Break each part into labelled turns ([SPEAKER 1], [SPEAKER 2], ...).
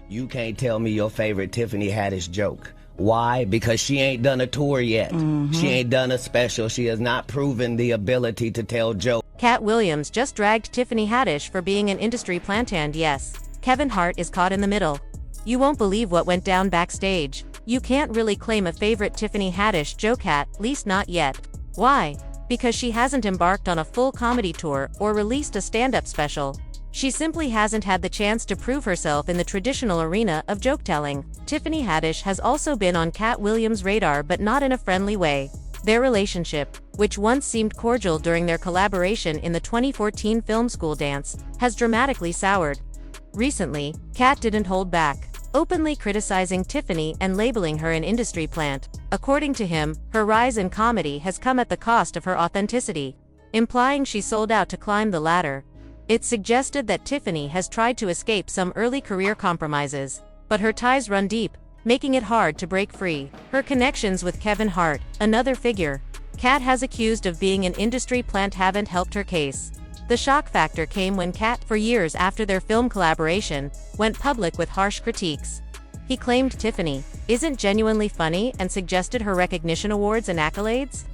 [SPEAKER 1] You can't tell me your favorite Tiffany Haddish joke. Why? Because she ain't done a tour yet. She ain't done a special. She has not proven the ability to tell jokes.
[SPEAKER 2] Katt Williams just dragged Tiffany Haddish for being an industry plant, and yes, Kevin Hart is caught in the middle. You won't believe what went down backstage. You can't really claim a favorite Tiffany Haddish joke, at least not yet. Why? Because she hasn't embarked on a full comedy tour or released a stand-up special. She simply hasn't had the chance to prove herself in the traditional arena of joke-telling. Tiffany Haddish has also been on Katt Williams' radar, but not in a friendly way. Their relationship, which once seemed cordial during their collaboration in the 2014 film School Dance, has dramatically soured. Recently, Katt didn't hold back, openly criticizing Tiffany and labeling her an industry plant. According to him, her rise in comedy has come at the cost of her authenticity, implying she sold out to climb the ladder. It's suggested that Tiffany has tried to escape some early career compromises, but her ties run deep, making it hard to break free. Her connections with Kevin Hart, another figure Katt has accused of being an industry plant, haven't helped her case. The shock factor came when Katt, for years after their film collaboration, went public with harsh critiques. He claimed Tiffany isn't genuinely funny and suggested her recognition awards and accolades,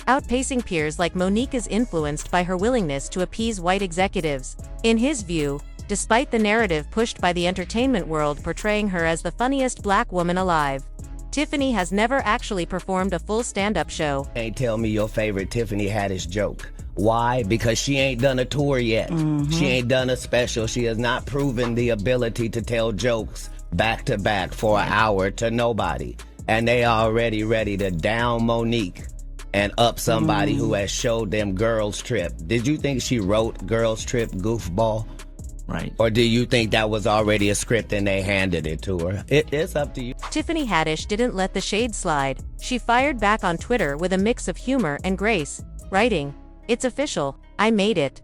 [SPEAKER 2] outpacing peers like Monique, is influenced by her willingness to appease white executives. In his view, despite the narrative pushed by the entertainment world portraying her as the funniest black woman alive, Tiffany has never actually performed a full stand-up show.
[SPEAKER 1] Can't tell me your favorite Tiffany Haddish joke. Why? Because she ain't done a tour yet. She ain't done a special. She has not proven the ability to tell jokes back to back for an hour to nobody. And they already ready to down Monique and up somebody who has showed them Girls Trip. Did you think she wrote Girls Trip, goofball?
[SPEAKER 3] Right.
[SPEAKER 1] Or do you think that was already a script and they handed it to her? It's up to you.
[SPEAKER 2] Tiffany Haddish didn't let the shade slide. She fired back on Twitter with a mix of humor and grace, writing, "It's official, I made it.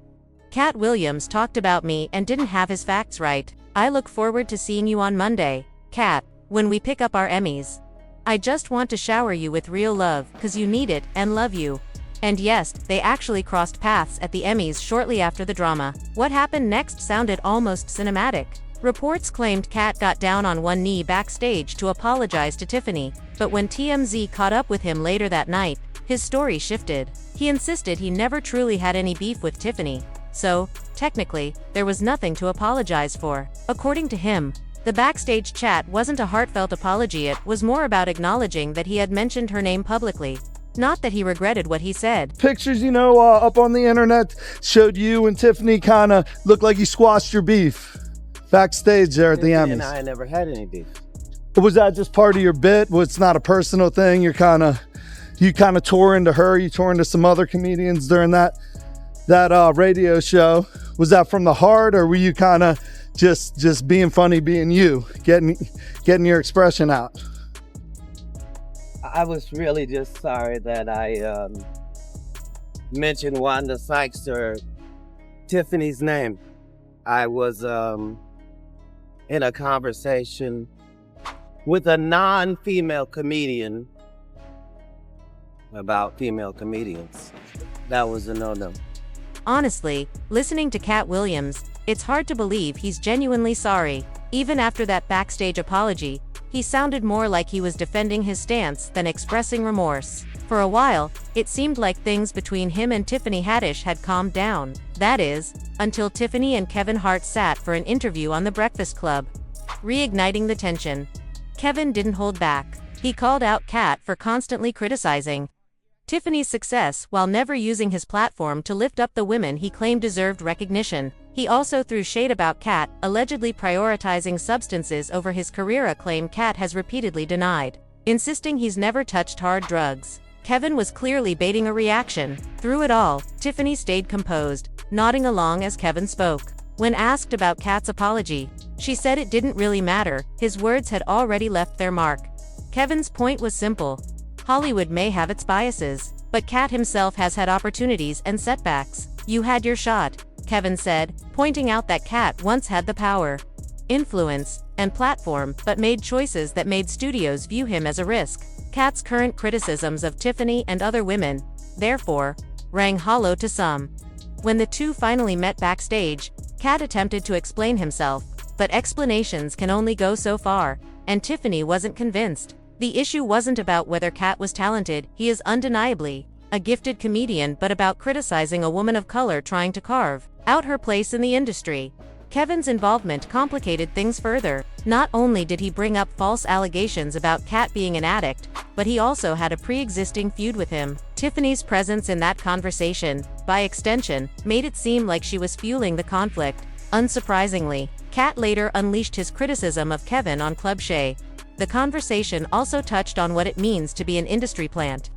[SPEAKER 2] Katt Williams talked about me and didn't have his facts right. I look forward to seeing you on Monday, Katt, when we pick up our Emmys. I just want to shower you with real love, 'cause you need it, and love you." And yes, they actually crossed paths at the Emmys shortly after the drama. What happened next sounded almost cinematic. Reports claimed Katt got down on one knee backstage to apologize to Tiffany, but when TMZ caught up with him later that night, his story shifted. He insisted he never truly had any beef with Tiffany, so, technically, there was nothing to apologize for. According to him, the backstage chat wasn't a heartfelt apology, it was more about acknowledging that he had mentioned her name publicly. Not that he regretted what he said.
[SPEAKER 4] Pictures, up on the internet showed you and Tiffany kind of looked like you squashed your beef backstage there at the Emmys.
[SPEAKER 1] And I never had any beef.
[SPEAKER 4] Was that just part of your bit? Well, it's not a personal thing. You kind of tore into her. You tore into some other comedians during that radio show. Was that from the heart, or were you kind of just being funny, being you, getting your expression out?
[SPEAKER 1] I was really just sorry that I mentioned Wanda Sykes or Tiffany's name. I was in a conversation with a non-female comedian about female comedians. That was a no-no.
[SPEAKER 2] Honestly, listening to Katt Williams, it's hard to believe he's genuinely sorry. Even after that backstage apology, he sounded more like he was defending his stance than expressing remorse. For a while, it seemed like things between him and Tiffany Haddish had calmed down. That is, until Tiffany and Kevin Hart sat for an interview on The Breakfast Club, reigniting the tension. Kevin didn't hold back. He called out Katt for constantly criticizing Tiffany's success while never using his platform to lift up the women he claimed deserved recognition. He also threw shade about Katt allegedly prioritizing substances over his career, a claim Katt has repeatedly denied, insisting he's never touched hard drugs. Kevin was clearly baiting a reaction. Through it all, Tiffany stayed composed, nodding along as Kevin spoke. When asked about Katt's apology, she said it didn't really matter, his words had already left their mark. Kevin's point was simple. Hollywood may have its biases, but Katt himself has had opportunities and setbacks. You had your shot, Kevin said, pointing out that Katt once had the power, influence, and platform, but made choices that made studios view him as a risk. Katt's current criticisms of Tiffany and other women, therefore, rang hollow to some. When the two finally met backstage, Katt attempted to explain himself. But explanations can only go so far, and Tiffany wasn't convinced. The issue wasn't about whether Katt was talented, he is undeniably a gifted comedian, but about criticizing a woman of color trying to carve out her place in the industry. Kevin's involvement complicated things further. Not only did he bring up false allegations about Katt being an addict, but he also had a pre-existing feud with him. Tiffany's presence in that conversation, by extension, made it seem like she was fueling the conflict. Unsurprisingly, Katt later unleashed his criticism of Kevin on Club Shay. The conversation also touched on what it means to be an industry plant.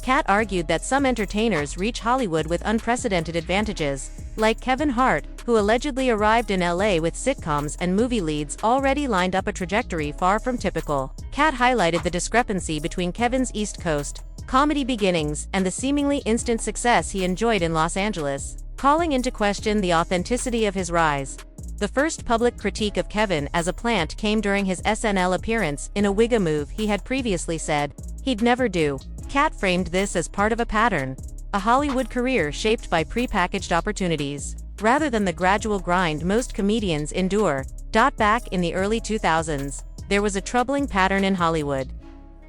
[SPEAKER 2] Katt argued that some entertainers reach Hollywood with unprecedented advantages, like Kevin Hart, who allegedly arrived in LA with sitcoms and movie leads already lined up a trajectory far from typical. Katt highlighted the discrepancy between Kevin's East Coast comedy beginnings and the seemingly instant success he enjoyed in Los Angeles, calling into question the authenticity of his rise. The first public critique of Kevin as a plant came during his SNL appearance in a wig move he had previously said he'd never do. Katt framed this as part of a pattern, a Hollywood career shaped by prepackaged opportunities, rather than the gradual grind most comedians endure. Back in the early 2000s, there was a troubling pattern in Hollywood.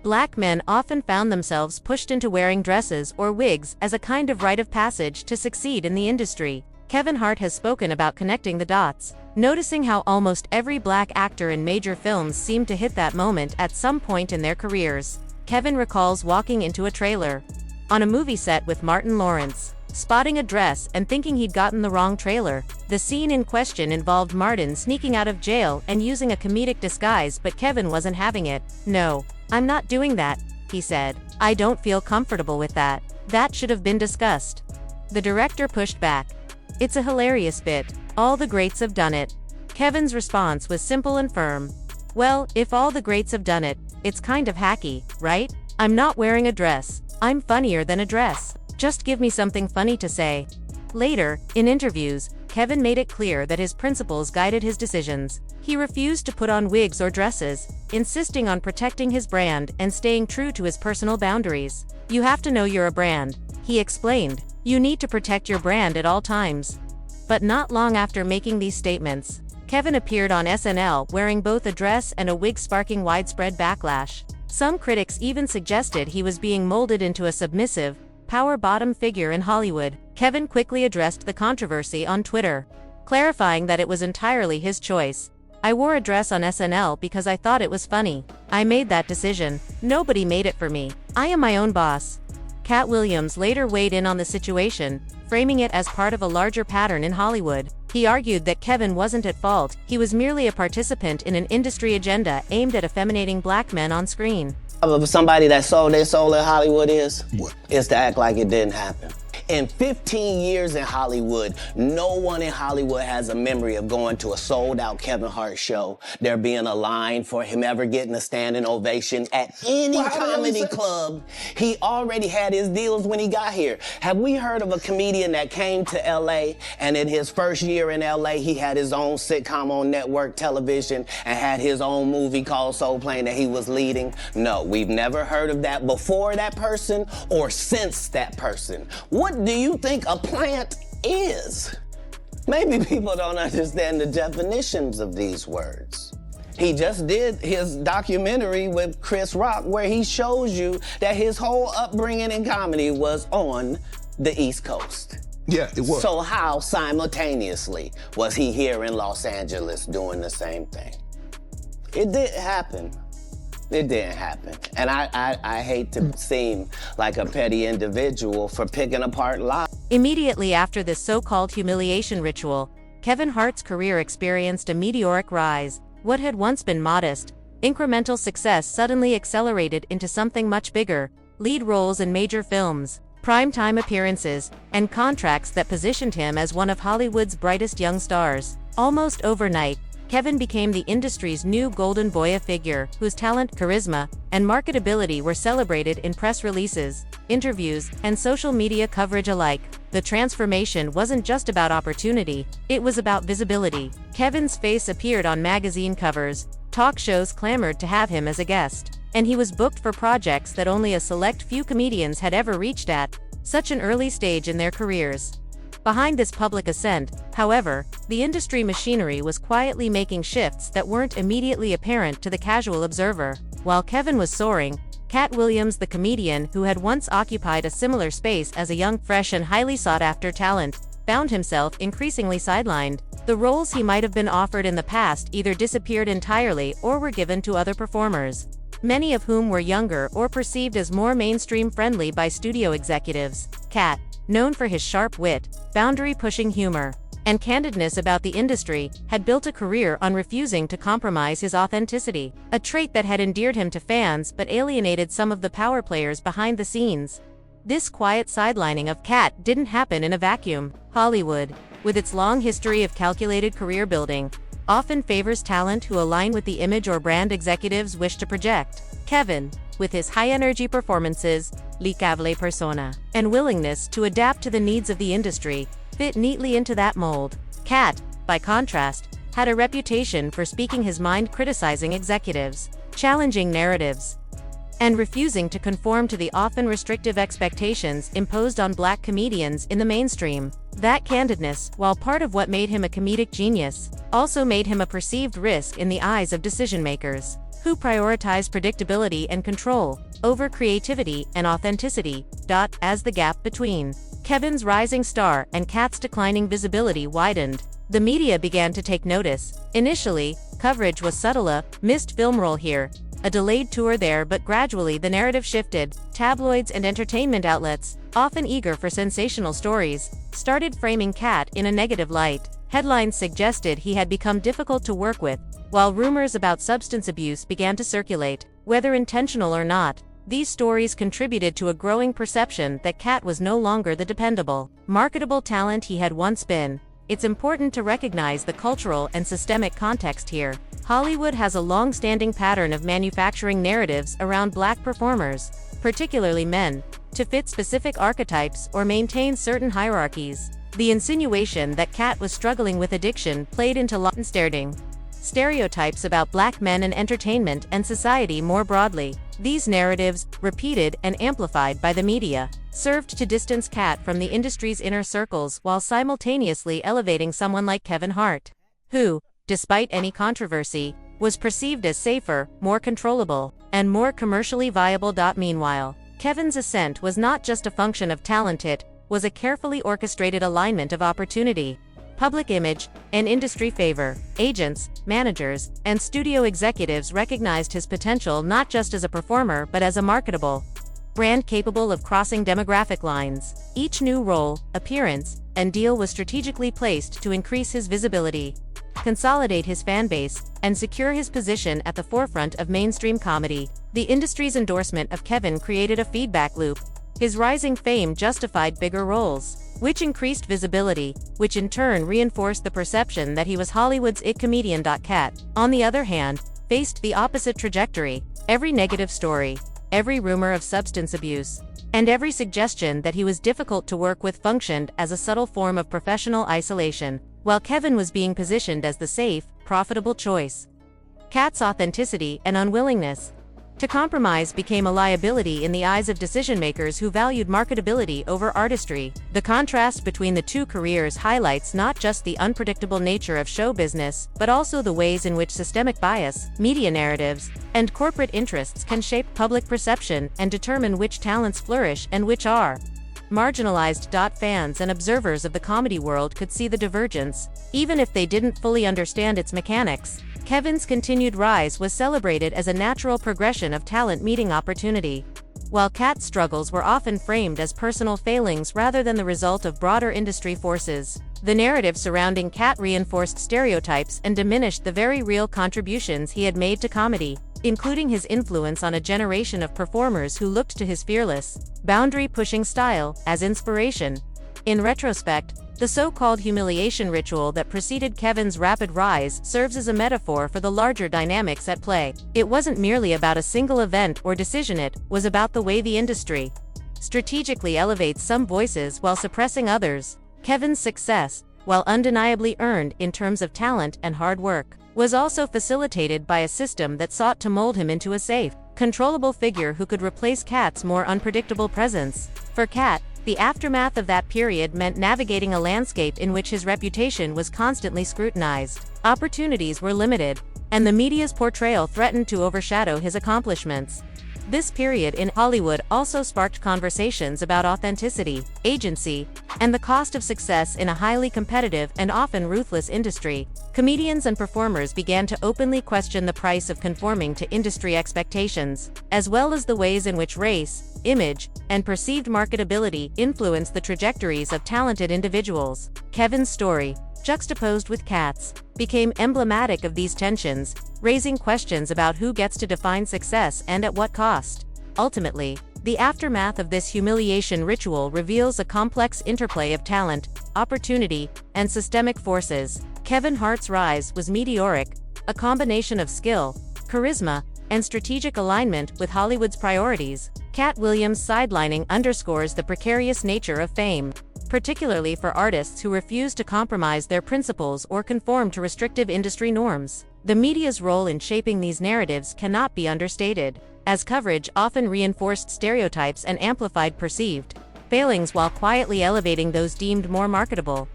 [SPEAKER 2] Black men often found themselves pushed into wearing dresses or wigs as a kind of rite of passage to succeed in the industry. Kevin Hart has spoken about connecting the dots, noticing how almost every black actor in major films seemed to hit that moment at some point in their careers. Kevin recalls walking into a trailer on a movie set with Martin Lawrence, spotting a dress and thinking he'd gotten the wrong trailer. The scene in question involved Martin sneaking out of jail and using a comedic disguise, but Kevin wasn't having it. "No, I'm not doing that," he said. "I don't feel comfortable with that. That should have been discussed." The director pushed back. "It's a hilarious bit. All the greats have done it." Kevin's response was simple and firm. "Well, if all the greats have done it, it's kind of hacky, right? I'm not wearing a dress. I'm funnier than a dress. Just give me something funny to say." Later, in interviews, Kevin made it clear that his principles guided his decisions. He refused to put on wigs or dresses, insisting on protecting his brand and staying true to his personal boundaries. "You have to know you're a brand," he explained. "You need to protect your brand at all times." But not long after making these statements, Kevin appeared on SNL wearing both a dress and a wig, sparking widespread backlash. Some critics even suggested he was being molded into a submissive, power-bottom figure in Hollywood. Kevin quickly addressed the controversy on Twitter, clarifying that it was entirely his choice. "I wore a dress on SNL because I thought it was funny. I made that decision. Nobody made it for me. I am my own boss." Katt Williams later weighed in on the situation, framing it as part of a larger pattern in Hollywood. He argued that Kevin wasn't at fault, he was merely a participant in an industry agenda aimed at effeminating black men on screen.
[SPEAKER 1] Somebody that sold their soul in Hollywood is to act like it didn't happen. In 15 years in Hollywood, no one in Hollywood has a memory of going to a sold-out Kevin Hart show, there being a line for him ever getting a standing ovation at any comedy club. He already had his deals when he got here. Have we heard of a comedian that came to LA and in his first year in LA, he had his own sitcom on network television and had his own movie called Soul Plane that he was leading? No, we've never heard of that before that person or since that person. What do you think a plant is? Maybe people don't understand the definitions of these words. He just did his documentary with Chris Rock where he shows you that his whole upbringing in comedy was on the East Coast.
[SPEAKER 3] Yeah, it was.
[SPEAKER 1] So how simultaneously was he here in Los Angeles doing the same thing? It didn't happen. It didn't happen. And I hate to seem like a petty individual for picking apart lies.
[SPEAKER 2] Immediately after this so-called humiliation ritual, Kevin Hart's career experienced a meteoric rise. What had once been modest, incremental success suddenly accelerated into something much bigger: lead roles in major films, primetime appearances, and contracts that positioned him as one of Hollywood's brightest young stars. Almost overnight, Kevin became the industry's new golden boy figure, whose talent, charisma, and marketability were celebrated in press releases, interviews, and social media coverage alike. The transformation wasn't just about opportunity, it was about visibility. Kevin's face appeared on magazine covers, talk shows clamored to have him as a guest, and he was booked for projects that only a select few comedians had ever reached at such an early stage in their careers. Behind this public ascent, however, the industry machinery was quietly making shifts that weren't immediately apparent to the casual observer. While Kevin was soaring, Katt Williams, the comedian who had once occupied a similar space as a young, fresh and highly sought-after talent, found himself increasingly sidelined. The roles he might have been offered in the past either disappeared entirely or were given to other performers, many of whom were younger or perceived as more mainstream-friendly by studio executives. Katt, known for his sharp wit, boundary-pushing humor, and candidness about the industry, had built a career on refusing to compromise his authenticity, a trait that had endeared him to fans but alienated some of the power players behind the scenes. This quiet sidelining of Katt didn't happen in a vacuum. Hollywood, with its long history of calculated career building, often favors talent who align with the image or brand executives wish to project. Kevin, with his high-energy performances, likable persona, and willingness to adapt to the needs of the industry, fit neatly into that mold. Katt, by contrast, had a reputation for speaking his mind, criticizing executives, challenging narratives, and refusing to conform to the often restrictive expectations imposed on black comedians in the mainstream. That candidness, while part of what made him a comedic genius, also made him a perceived risk in the eyes of decision-makers, who prioritized predictability and control over creativity and authenticity. As the gap between Kevin's rising star and Katt's declining visibility widened, the media began to take notice. Initially, coverage was subtle: a missed film role here, a delayed tour there, but gradually the narrative shifted. Tabloids and entertainment outlets, often eager for sensational stories, started framing Katt in a negative light. Headlines suggested he had become difficult to work with, while rumors about substance abuse began to circulate. Whether intentional or not, these stories contributed to a growing perception that Katt was no longer the dependable, marketable talent he had once been. It's important to recognize the cultural and systemic context here. Hollywood has a long-standing pattern of manufacturing narratives around black performers, particularly men, to fit specific archetypes or maintain certain hierarchies. The insinuation that Katt was struggling with addiction played into long-standing stereotypes about black men in entertainment and society more broadly. These narratives, repeated and amplified by the media, served to distance Katt from the industry's inner circles while simultaneously elevating someone like Kevin Hart, who, despite any controversy, was perceived as safer, more controllable, and more commercially viable. Meanwhile, Kevin's ascent was not just a function of talent, it was a carefully orchestrated alignment of opportunity, public image, and industry favor. Agents, managers, and studio executives recognized his potential not just as a performer but as a marketable brand capable of crossing demographic lines. Each new role, appearance, and deal was strategically placed to increase his visibility, consolidate his fan base, and secure his position at the forefront of mainstream comedy. The industry's endorsement of Kevin created a feedback loop. His rising fame justified bigger roles, which increased visibility, which in turn reinforced the perception that he was Hollywood's it comedian. Katt, on the other hand, faced the opposite trajectory. Every negative story, every rumor of substance abuse, and every suggestion that he was difficult to work with functioned as a subtle form of professional isolation, while Kevin was being positioned as the safe, profitable choice. Katt's authenticity and unwillingness to compromise became a liability in the eyes of decision-makers who valued marketability over artistry. The contrast between the two careers highlights not just the unpredictable nature of show business, but also the ways in which systemic bias, media narratives, and corporate interests can shape public perception and determine which talents flourish and which are marginalized. Fans and observers of the comedy world could see the divergence, even if they didn't fully understand its mechanics. Kevin's continued rise was celebrated as a natural progression of talent meeting opportunity, while Katt's struggles were often framed as personal failings rather than the result of broader industry forces. The narrative surrounding Katt reinforced stereotypes and diminished the very real contributions he had made to comedy, including his influence on a generation of performers who looked to his fearless, boundary-pushing style as inspiration. In retrospect, the so-called humiliation ritual that preceded Kevin's rapid rise serves as a metaphor for the larger dynamics at play. It wasn't merely about a single event or decision, it was about the way the industry strategically elevates some voices while suppressing others. Kevin's success, while undeniably earned in terms of talent and hard work, was also facilitated by a system that sought to mold him into a safe, controllable figure who could replace Katt's more unpredictable presence. For Katt, The aftermath of that period meant navigating a landscape in which his reputation was constantly scrutinized. Opportunities were limited, and the media's portrayal threatened to overshadow his accomplishments. This period in Hollywood also sparked conversations about authenticity, agency, and the cost of success in a highly competitive and often ruthless industry. Comedians and performers began to openly question the price of conforming to industry expectations, as well as the ways in which race, image, and perceived marketability influence the trajectories of talented individuals. Kevin's story, juxtaposed with Katt's, became emblematic of these tensions, raising questions about who gets to define success and at what cost. Ultimately, the aftermath of this humiliation ritual reveals a complex interplay of talent, opportunity, and systemic forces. Kevin Hart's rise was meteoric, a combination of skill, charisma, and strategic alignment with Hollywood's priorities. Katt Williams' sidelining underscores the precarious nature of fame, particularly for artists who refuse to compromise their principles or conform to restrictive industry norms. The media's role in shaping these narratives cannot be understated, as coverage often reinforced stereotypes and amplified perceived failings while quietly elevating those deemed more marketable.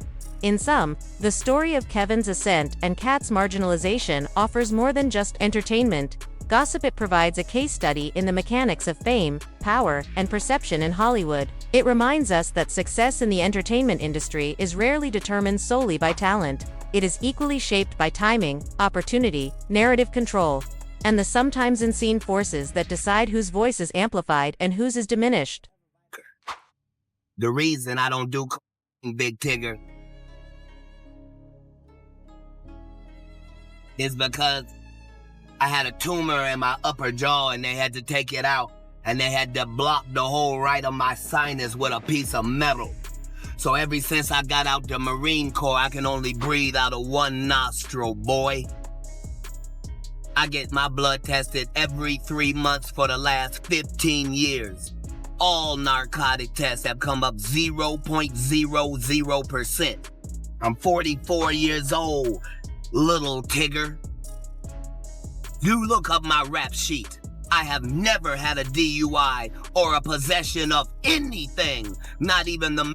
[SPEAKER 2] In sum, the story of Kevin's ascent and Katt's marginalization offers more than just entertainment. Gossip. It provides a case study in the mechanics of fame, power, and perception in Hollywood. It reminds us that success in the entertainment industry is rarely determined solely by talent. It is equally shaped by timing, opportunity, narrative control, and the sometimes unseen forces that decide whose voice is amplified and whose is diminished.
[SPEAKER 1] The reason I don't do Big Tigger is because I had a tumor in my upper jaw and they had to take it out, and they had to block the whole right of my sinus with a piece of metal. So ever since I got out the Marine Corps, I can only breathe out of one nostril, boy. I get my blood tested every 3 months for the last 15 years. All narcotic tests have come up 0.00%. I'm 44 years old, little Tigger. You look up my rap sheet. I have never had a DUI or a possession of anything, not even the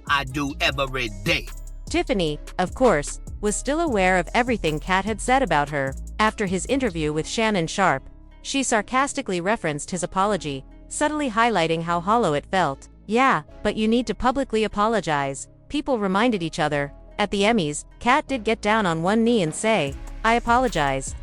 [SPEAKER 1] I do every day.
[SPEAKER 2] Tiffany, of course, was still aware of everything Katt had said about her. After his interview with Shannon Sharpe, she sarcastically referenced his apology, subtly highlighting how hollow it felt. Yeah, but you need to publicly apologize, people reminded each other. At the Emmys, Katt did get down on one knee and say, "I apologize."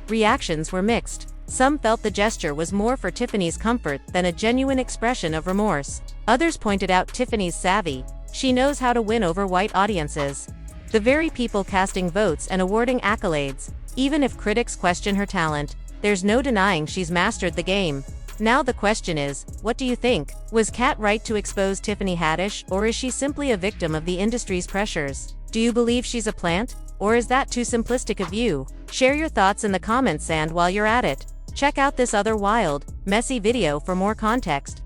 [SPEAKER 2] Reactions were mixed. Some felt the gesture was more for Tiffany's comfort than a genuine expression of remorse. Others pointed out Tiffany's savvy. She knows how to win over white audiences, the very people casting votes and awarding accolades. Even if critics question her talent, there's no denying she's mastered the game. Now the question is, what do you think? Was Katt right to expose Tiffany Haddish, or is she simply a victim of the industry's pressures? Do you believe she's a plant? Or is that too simplistic a view? Share your thoughts in the comments, and while you're at it, check out this other wild, messy video for more context.